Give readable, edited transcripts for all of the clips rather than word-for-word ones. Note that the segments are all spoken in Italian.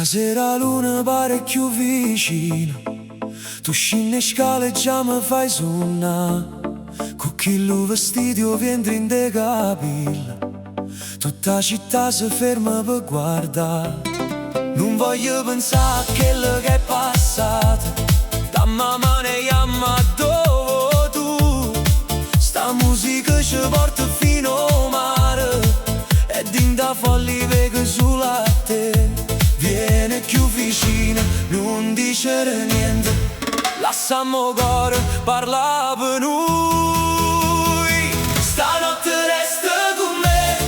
Stasera luna pare più vicina, tu scendi scale e già mi fai suonare. Con quello vestito viene in de capilla, tutta la città si ferma per guardare. Non voglio pensare a quello che è passato, da mamma ne chiama dove tu. Sta musica ci porta fino al mare e dinda folli vega sulla te. Viene più vicino, non dice niente, lasciamo cuore parla per noi. Stanotte resta con me,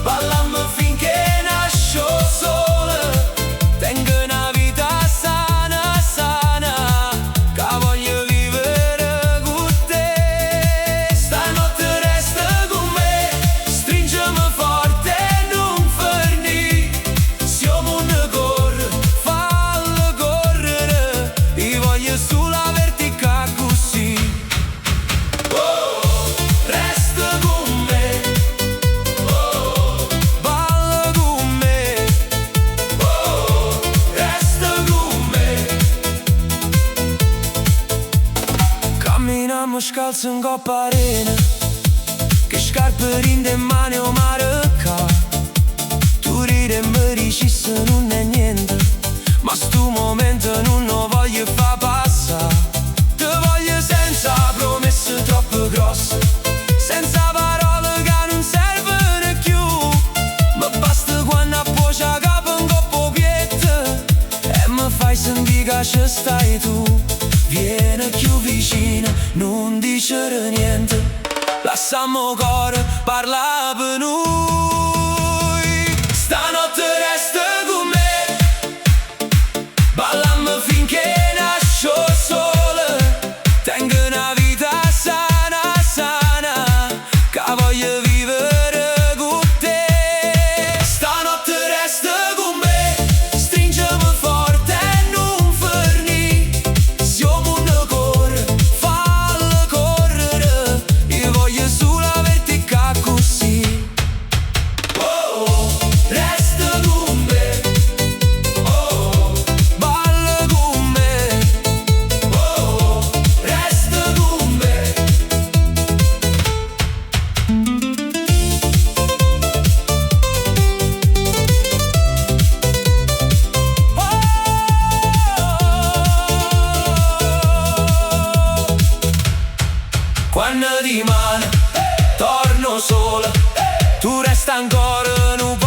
ballammo finché nasce il sole. Tengo una vita sana, sana, che voglio vivere con te. Stanotte resta con me, stringimi forte e non fermi. Siamo un corre, fallo correre, io voglio sulla vertica così. Oh, resta con me, oh, balla con me, oh, resta con me. Camminiamo scalzi in coppa arena, che scarpe rinde in mani o maracca. Tu ridi e mi dici se non è niente, ma sto momento non lo voglio far passare. Te voglio senza promesse troppo grosse, senza parole che non servono più. Ma basta quando appoggi a capo un coppo pietto e mi fai sentire che ci stai tu. Vieni più vicino, non dicere niente, lasciamo cuore parla per noi. Stanotte resta con me, ballammo finché nasce il sole. Tengo una vita sana, sana, che voglio vivere con te. Stanotte resta con me, stringimi forte e non fermi. Siamo un corre, fallo correre, io voglio sulla vertica così. Oh, resta con me, oh, balla con me, oh, resta con me. Quando di mano torno sola, tu resta ancora, non